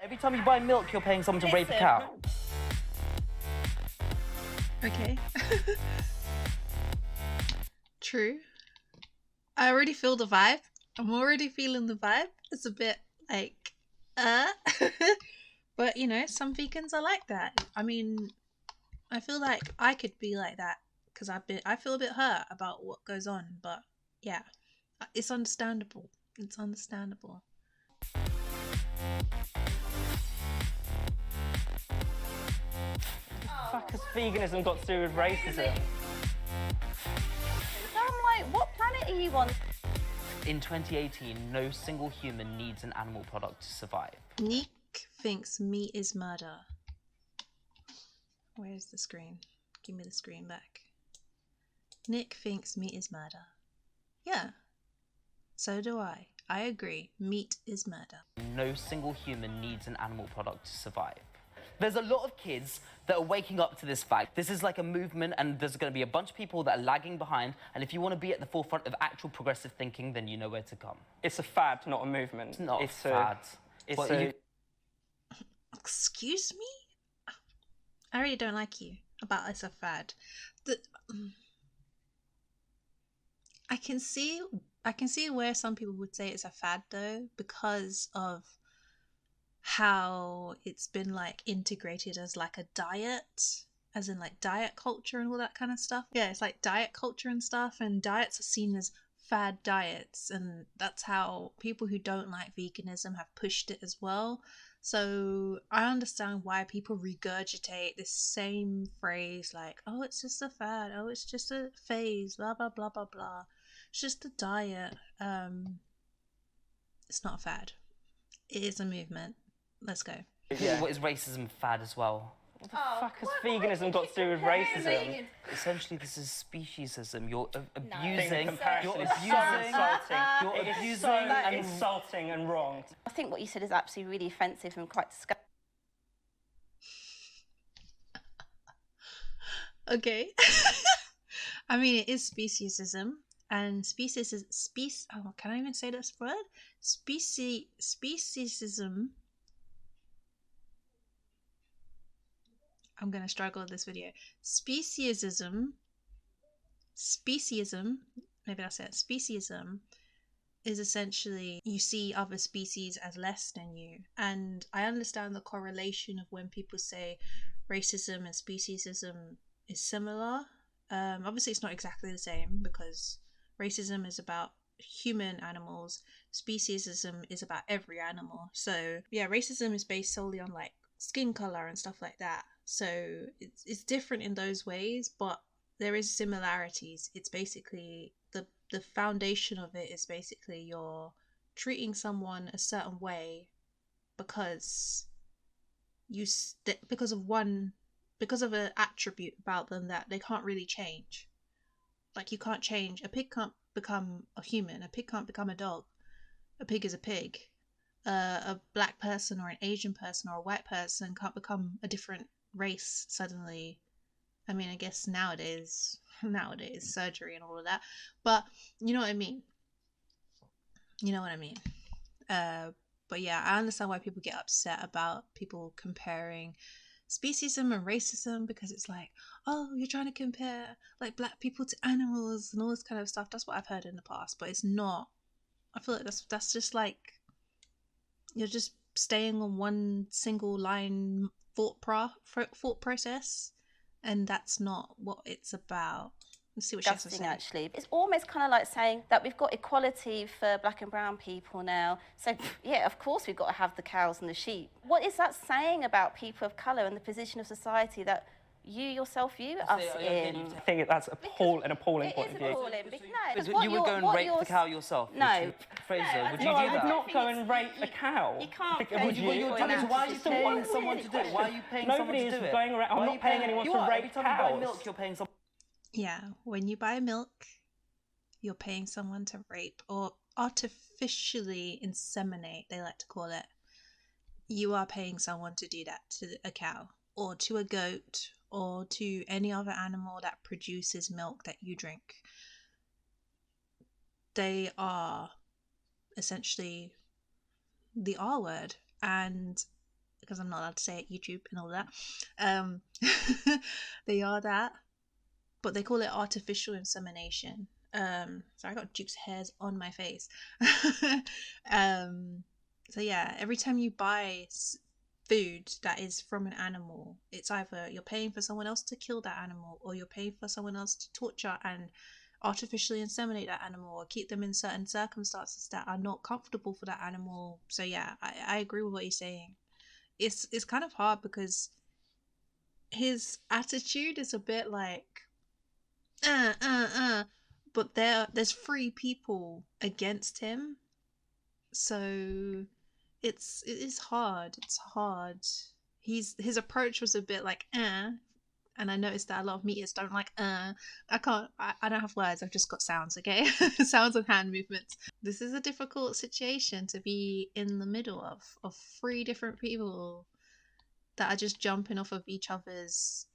Every time you buy milk, you're paying someone to rape a cow. Okay. True. I already feel the vibe. I'm already feeling the vibe. It's a bit like, but you know, some vegans are like that. I mean, I feel like I could be like that because I feel a bit hurt about what goes on, but yeah, it's understandable. It's understandable. What has veganism got to do with racism? So I'm like, what planet are you on? In 2018, no single human needs an animal product to survive. Nick thinks meat is murder. Where's the screen? Give me the screen back. Nick thinks meat is murder. Yeah. So do I. I agree. Meat is murder. No single human needs an animal product to survive. There's a lot of kids that are waking up to this fact. This is like a movement, and there's going to be a bunch of people that are lagging behind. And if you want to be at the forefront of actual progressive thinking, then you know where to come. It's a fad, not a movement. It's not a fad. Excuse me? I really don't like you about it's a fad. I can see where some people would say it's a fad though, because of how it's been like integrated as like a diet, as in like diet culture and all that kind of stuff. Yeah, it's like diet culture and stuff, and diets are seen as fad diets, and that's how people who don't like veganism have pushed it as well. So I understand why people regurgitate this same phrase like, oh, it's just a fad, oh, it's just a phase, blah blah blah blah blah, it's just a diet. It's not a fad, it is a movement. Let's go. Yeah. What is racism fad as well? What the fuck has veganism got to do with racism? Essentially, this is speciesism. You're abusing. Insulting and wrong. I think what you said is absolutely really offensive and quite disgusting. Okay. I mean, it is speciesism, and oh, can I even say this word? Speciesism. I'm gonna struggle with this video. Speciesism, maybe that's it. Speciesism is essentially you see other species as less than you. And I understand the correlation of when people say racism and speciesism is similar. Obviously it's not exactly the same, because racism is about human animals, speciesism is about every animal. So yeah, racism is based solely on like skin color and stuff like that. So it's different in those ways, but there is similarities. It's basically the foundation of it is basically you're treating someone a certain way because because of an attribute about them that they can't really change. Like you can't change. A pig can't become a human. A pig can't become a dog. A pig is a pig. A black person or an Asian person or a white person can't become a different race suddenly. I mean, I guess nowadays surgery and all of that, but you know what I mean. But yeah, I understand why people get upset about people comparing speciesism and racism, because it's like, oh, you're trying to compare like black people to animals and all this kind of stuff. That's what I've heard in the past, but it's not. I feel like that's just like you're just staying on one single line thought process, and that's not what it's about. Let's see what she has to say. Actually, it's almost kind of like saying that we've got equality for black and brown people now. So yeah, of course we've got to have the cows and the sheep. What is that saying about people of colour and the position of society that you yourself view us in? I think that's an appalling point of view. It is appalling. Because you would go and rape the cow yourself? No. Fraser, would you No, do I would that? not go and rape a cow. You can't. Would you? Why are you still wanting someone to do it? Why are you paying someone to do it? Nobody is going around. I'm not paying anyone to rape cows. Every time you buy milk, you're paying someone. Yeah, when you buy milk, you're paying someone to rape or artificially inseminate, they like to call it. You are paying someone to do that to a cow or to a goat or to any other animal that produces milk that you drink. They are essentially the R word, and because I'm not allowed to say it, YouTube and all that. They are that, but they call it artificial insemination. So I got Duke's hairs on my face. So yeah, every time you buy food that is from an animal, it's either you're paying for someone else to kill that animal, or you're paying for someone else to torture and artificially inseminate that animal, or keep them in certain circumstances that are not comfortable for that animal. So yeah, I agree with what you're saying. It's kind of hard because his attitude is a bit like but there's 3 people against him, so it is hard. It's hard. His approach was a bit like and I noticed that a lot of meat eaters don't like I don't have words, I've just got sounds, okay? Sounds and hand movements. This is a difficult situation to be in the middle of 3 different people that are just jumping off of each other's.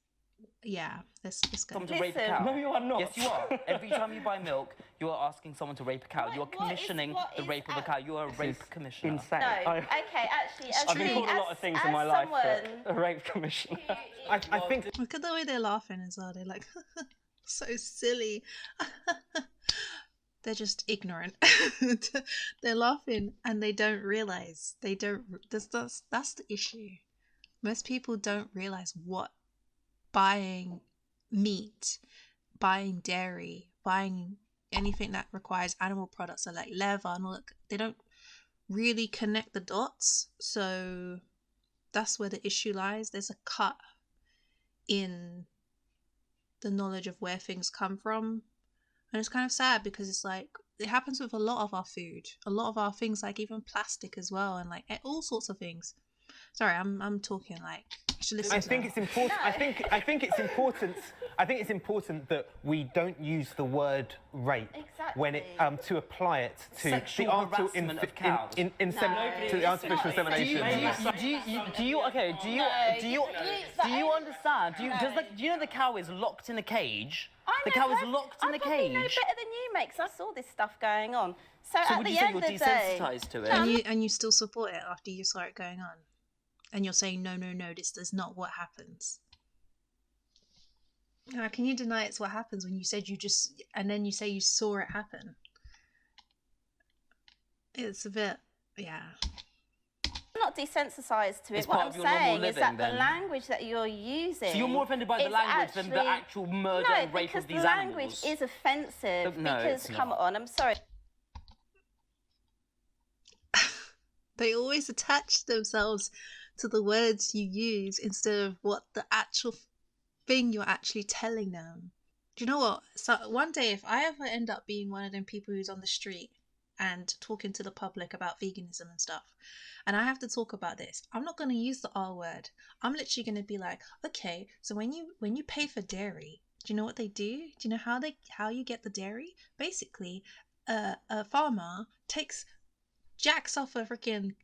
Yeah, let's go. Someone to rape a cow. No, you are not. Yes, you are. Every time you buy milk, you are asking someone to rape a cow. You are commissioning the rape of a cow. You are a rape commissioner. Insane. No, okay, actually, I've been called a lot of things in my life, but a rape commissioner. I think Look at the way they're laughing as well. They're like, so silly. They're just ignorant. They're laughing and they don't realize. That's the issue. Most people don't realize what buying meat, buying dairy, buying anything that requires animal products, so like leather and all that, they don't really connect the dots. So that's where the issue lies. There's a cut in the knowledge of where things come from, and it's kind of sad because it's like it happens with a lot of our food, a lot of our things, like even plastic as well, and like all sorts of things. Sorry, I'm talking like you should listen. I think it's important. No. I think it's important. I think it's important that we don't use the word rape when it to apply it to Sexual the harassment of cows. to the artificial insemination. Do you understand? Do you know the cow is locked in a cage? The cow is locked in a I probably know cage. better than you, mate, 'cause I saw this stuff going on. So So at would the you say end you're of the day, desensitized to it? And you still support it after you saw it going on, and you're saying no, this is not what happens. How can you deny it's what happens when you said you just, and then you say you saw it happen? It's a bit, yeah. I'm not desensitized to it. It's What part I'm of your normal saying is living, that then. the language that you're using. So you're more offended by the is language than the actually- actual murder and rape of these No, because the language animals? is offensive. No, because it's come not. on, I'm sorry. They always attach themselves to the words you use instead of what the actual thing you're actually telling them. Do you know what? So one day, if I ever end up being one of them people who's on the street and talking to the public about veganism and stuff, and I have to talk about this, I'm not going to use the R word. I'm literally going to be like, okay, so when you pay for dairy, do you know what they do? Do you know how you get the dairy? Basically, a farmer jacks off a freaking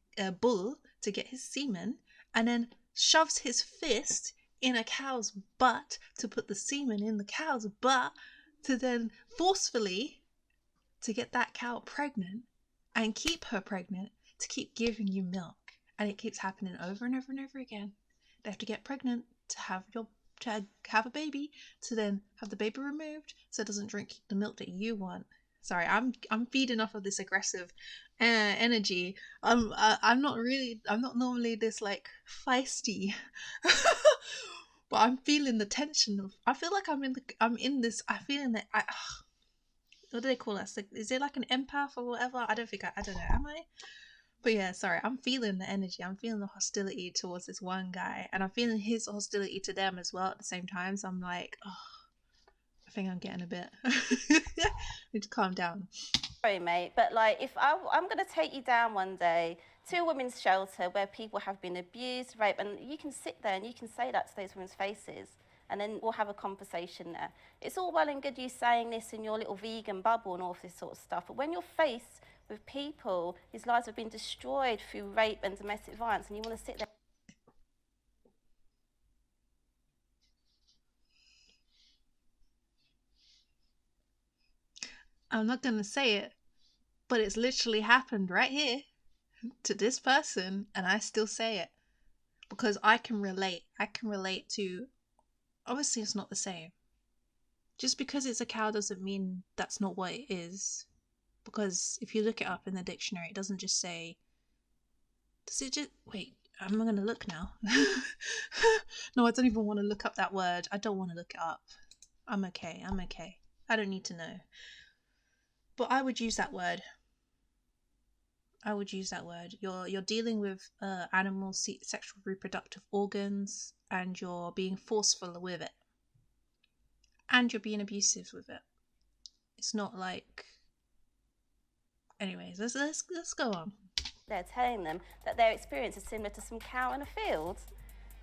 bull to get his semen, and then shoves his fist in a cow's butt to put the semen in the cow's butt, to then forcefully to get that cow pregnant and keep her pregnant to keep giving you milk. And it keeps happening over and over and over again. They have to get pregnant to have a baby, to then have the baby removed so it doesn't drink the milk that you want. Sorry, I'm feeding off of this aggressive energy. I'm not normally this like feisty, but I'm feeling the tension of. I feel like I'm in this. I feeling that what do they call us? Like, is it like an empath or whatever? I don't know. Am I? But yeah, sorry. I'm feeling the energy. I'm feeling the hostility towards this one guy, and I'm feeling his hostility to them as well at the same time. So I'm like, oh. I think I'm getting a bit. Need to calm down. Sorry, mate, but like, if I'm going to take you down one day to a women's shelter where people have been abused, raped, and you can sit there and you can say that to those women's faces, and then we'll have a conversation there. It's all well and good you saying this in your little vegan bubble and all this sort of stuff, but when you're faced with people whose lives have been destroyed through rape and domestic violence, and you want to sit there. I'm not going to say it, but it's literally happened right here to this person, and I still say it. because I can relate. I can relate to, obviously it's not the same. Just because it's a cow doesn't mean that's not what it is. Because if you look it up in the dictionary, it doesn't just say, does it just, wait, I'm going to look now. No, I don't even want to look up that word. I don't want to look it up. I'm okay. I don't need to know. But I would use that word. You're dealing with animal sexual reproductive organs, and you're being forceful with it. And you're being abusive with it. It's not like... Anyways, let's go on. They're telling them that their experience is similar to some cow in a field.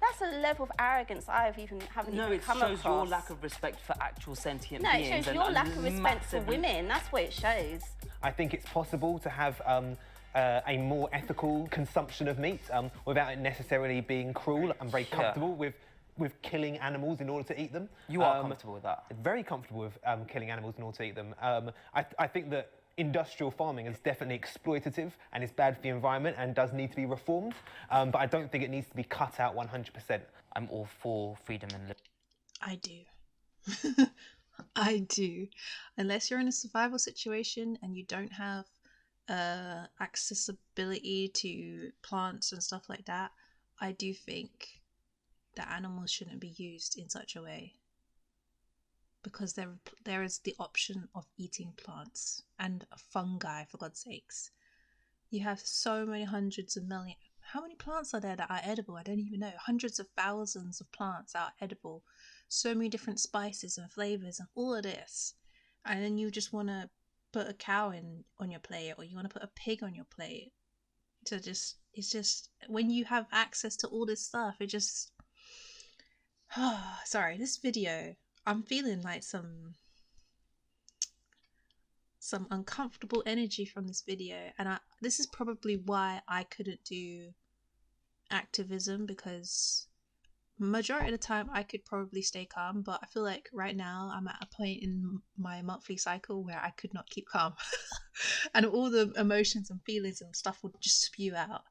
That's a level of arrogance haven't even come across. No, it shows your lack of respect for actual sentient beings. No, it shows your lack of respect for women. That's what it shows. I think it's possible to have a more ethical consumption of meat without it necessarily being cruel. I'm very comfortable with killing animals in order to eat them. You are comfortable with that? Very comfortable with killing animals in order to eat them. I think that industrial farming is definitely exploitative and is bad for the environment and does need to be reformed, but I don't think it needs to be cut out 100%. I'm all for freedom and liberty. I do. I do. Unless you're in a survival situation and you don't have accessibility to plants and stuff like that, I do think that animals shouldn't be used in such a way. Because there is the option of eating plants and fungi, for God's sakes. You have so many hundreds of million... How many plants are there that are edible? I don't even know. Hundreds of thousands of plants are edible. So many different spices and flavours and all of this. And then you just want to put a cow on your plate, or you want to put a pig on your plate. It's just... When you have access to all this stuff, it just... Sorry, this video... I'm feeling like some uncomfortable energy from this video, and this is probably why I couldn't do activism, because majority of the time I could probably stay calm, but I feel like right now I'm at a point in my monthly cycle where I could not keep calm. And all the emotions and feelings and stuff would just spew out.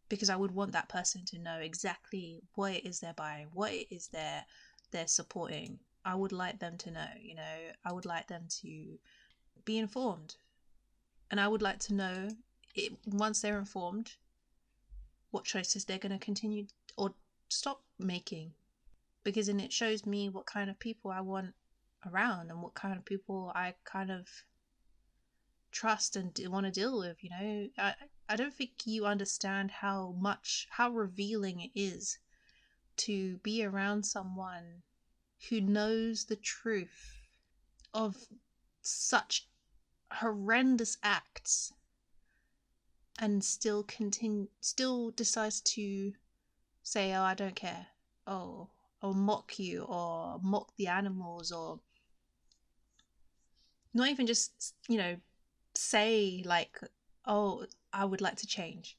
Because I would want that person to know exactly what it is they're buying, what it is they're supporting. I would like them to know, I would like them to be informed. And I would like to know, once they're informed, what choices they're going to continue or stop making. Because then it shows me what kind of people I want around and what kind of people I kind of trust and want to deal with, I don't think you understand how revealing it is to be around someone who knows the truth of such horrendous acts and still decides to say, oh, I don't care, or mock you, or mock the animals, or not even just, say like, oh, I would like to change.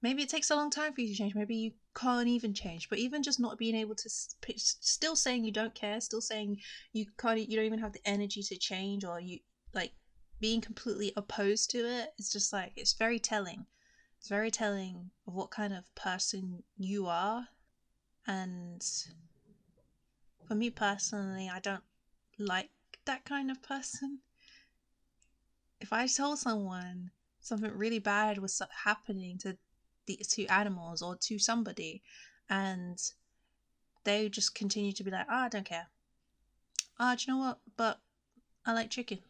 Maybe it takes a long time for you to change. Maybe you can't even change. But even just not being able to, still saying you don't care, still saying you don't even have the energy to change, or you like being completely opposed to it. It's just like, it's very telling. It's very telling of what kind of person you are. And for me personally, I don't like that kind of person. If I told someone something really bad was happening to animals or to somebody, and they just continue to be like, I don't care. Do you know what? But I like chicken.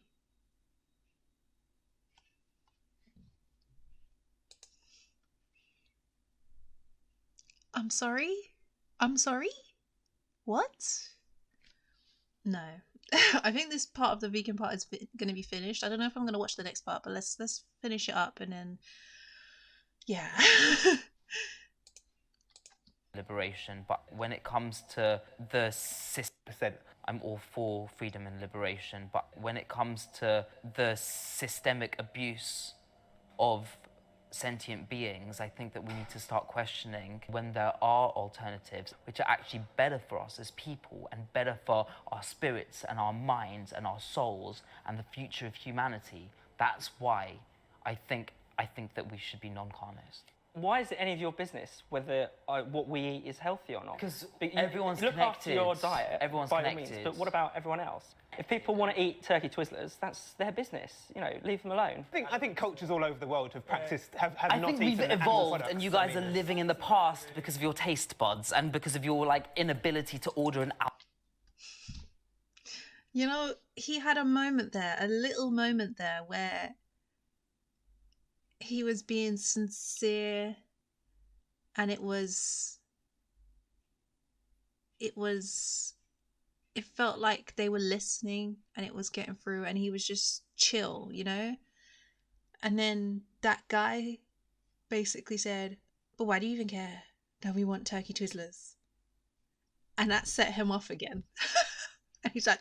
I'm sorry? What? No. I think this part of the vegan part is going to be finished. I don't know if I'm going to watch the next part, but let's finish it up, and then yeah. Liberation, but when it comes to the system, I'm all for freedom and liberation, but when it comes to the systemic abuse of sentient beings, I think that we need to start questioning when there are alternatives which are actually better for us as people and better for our spirits and our minds and our souls and the future of humanity. That's why I think I think that we should be non-carnist. Why is it any of your business whether what we eat is healthy or not? Because You everyone's look after connected. your diet, Everyone's by all connected. means, but what about everyone else? If people want to eat turkey Twizzlers, that's their business. You know, leave them alone. I think cultures all over the world have practiced, have I not think eaten we've animal evolved, products. and you guys are living in the past because of your taste buds and because of your like inability to order an out. You know, he had a moment there, a little moment there where he was being sincere, and it felt like they were listening and it was getting through, and he was just chill, you know? And then that guy basically said, but why do you even care that we want turkey Twizzlers? And that set him off again. And he's like,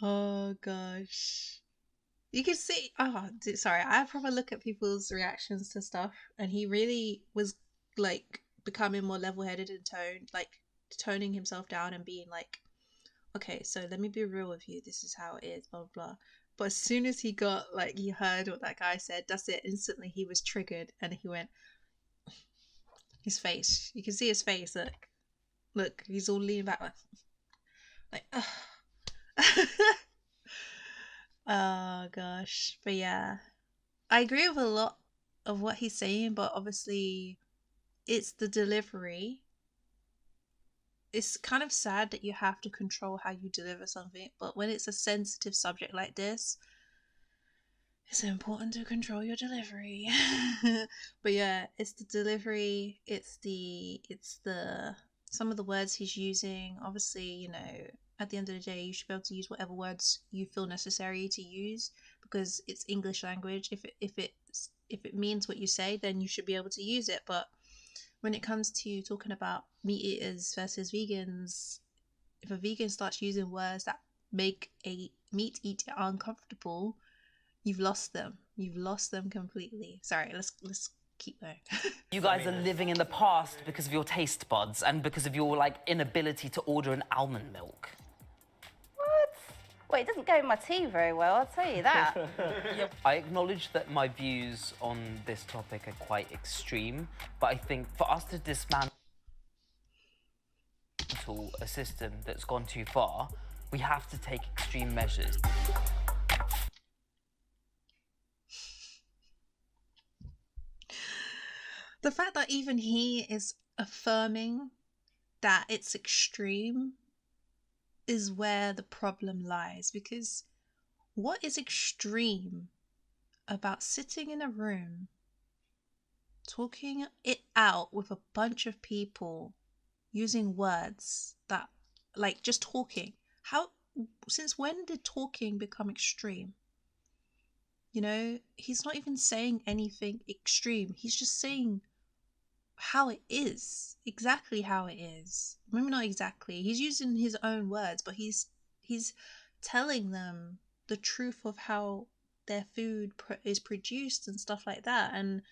oh gosh. You can see, sorry, I have proper look at people's reactions to stuff, and he really was like becoming more level-headed in tone, like toning himself down and being like, okay, so let me be real with you, this is how it is, blah blah. But as soon as he got, like, he heard what that guy said, that's it, instantly he was triggered, and he went, his face, you can see his face, look, he's all leaning back like oh gosh. But yeah, I agree with a lot of what he's saying, but obviously it's the delivery. It's kind of sad that you have to control how you deliver something, but when it's a sensitive subject like this, it's important to control your delivery. But yeah, it's the delivery, it's the some of the words he's using. Obviously, you know, at the end of the day, you should be able to use whatever words you feel necessary to use, because it's English language. If it means what you say, then you should be able to use it. But when it comes to talking about meat eaters versus vegans, if a vegan starts using words that make a meat eater uncomfortable, you've lost them. You've lost them completely. Sorry, let's keep going. You guys are living in the past because of your taste buds and because of your like inability to order an almond milk. What? Well, it doesn't go in my tea very well, I'll tell you that. I acknowledge that my views on this topic are quite extreme, but I think for us to dismantle a system that's gone too far, we have to take extreme measures. The fact that even he is affirming that it's extreme is where the problem lies, because what is extreme about sitting in a room talking it out with a bunch of people using words that, like, just talking? Since when did talking become extreme? You know, he's not even saying anything extreme, he's just saying how it is, exactly how it is. Maybe not exactly, he's using his own words, but he's telling them the truth of how their food is produced and stuff like that. And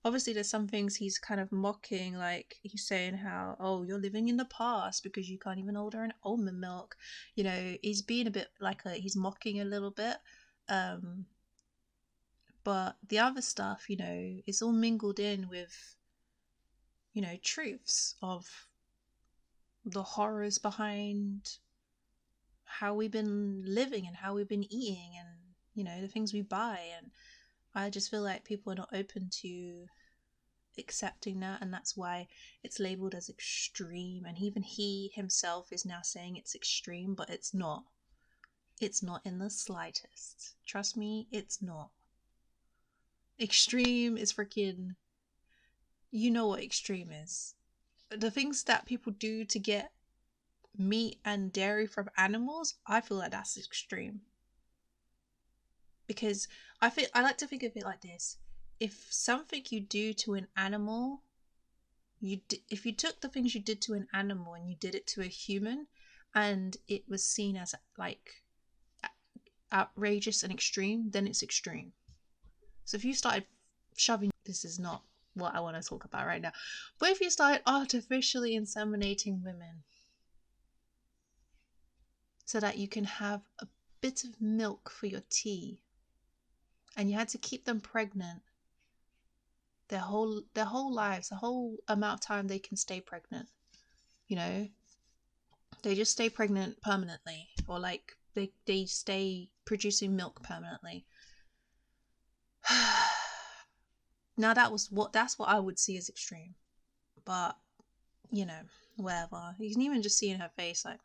obviously there's some things he's kind of mocking, like he's saying how, oh, you're living in the past because you can't even order an almond milk. You know, he's being a bit like he's mocking a little bit. But the other stuff, you know, it's all mingled in with, you know, truths of the horrors behind how we've been living and how we've been eating and, you know, the things we buy. And I just feel like people are not open to accepting that, and that's why it's labeled as extreme. And even he himself is now saying it's extreme, but it's not. It's not in the slightest. Trust me, it's not. Extreme is freaking, you know what extreme is. The things that people do to get meat and dairy from animals, I feel like that's extreme. Because I like to think of it like this: if something you do to an animal, if you took the things you did to an animal and you did it to a human, and it was seen as like outrageous and extreme, then it's extreme. So if you started shoving, this is not what I want to talk about right now, but if you started artificially inseminating women so that you can have a bit of milk for your tea, and you had to keep them pregnant their whole lives, the whole amount of time they can stay pregnant, you know, they just stay pregnant permanently, or like they stay producing milk permanently. Now that's what I would see as extreme, but you know, whatever. You can even just see in her face, like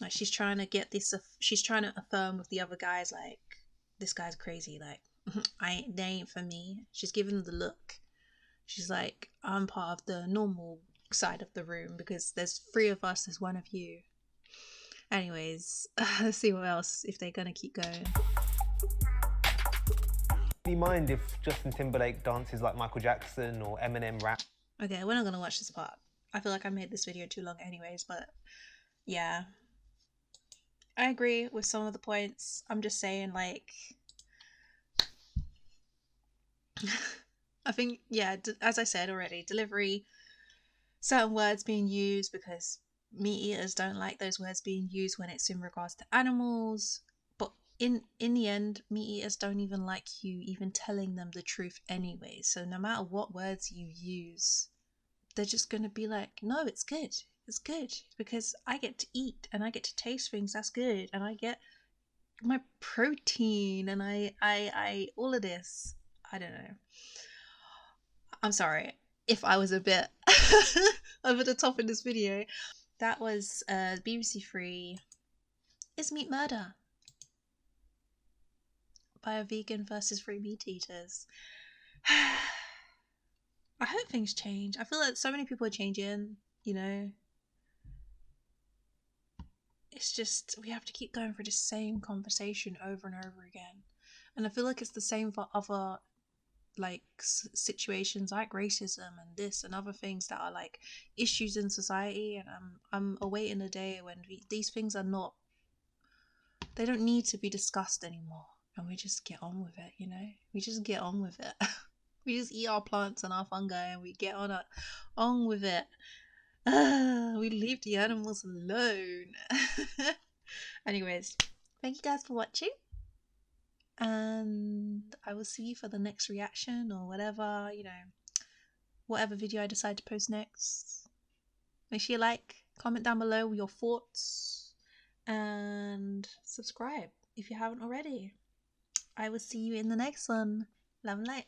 she's trying to get this, she's trying to affirm with the other guys, like, this guy's crazy, like, they ain't for me. She's giving them the look. She's like, I'm part of the normal side of the room because there's 3 of us, there's 1 of you. Anyways, let's see what else, if they're gonna keep going. Do you mind if Justin Timberlake dances like Michael Jackson or Eminem rap? Okay, we're not gonna watch this part. I feel like I made this video too long anyways, but yeah. I agree with some of the points. I'm just saying, like, I think, yeah, as I said already, delivery, certain words being used because meat eaters don't like those words being used when it's in regards to animals. But in the end, meat eaters don't even like you even telling them the truth anyway. So no matter what words you use, they're just going to be like, no, it's good. It's good because I get to eat and I get to taste things. That's good. And I get my protein and I all of this. I don't know. I'm sorry if I was a bit over the top in this video. That was BBC 3 Is Meat Murder? By a vegan versus free meat eaters. I hope things change. I feel like so many people are changing, you know. It's just, we have to keep going through the same conversation over and over again. And I feel like it's the same for other, like, situations like racism and this and other things that are, like, issues in society. And I'm awaiting a day when these things are not, they don't need to be discussed anymore. And we just get on with it, you know. We just get on with it. We just eat our plants and our fungi and we get on with it. We leave the animals alone. Anyways, thank you guys for watching. And I will see you for the next reaction or whatever, you know, whatever video I decide to post next. Make sure you like, comment down below with your thoughts, and subscribe if you haven't already. I will see you in the next one. Love and light.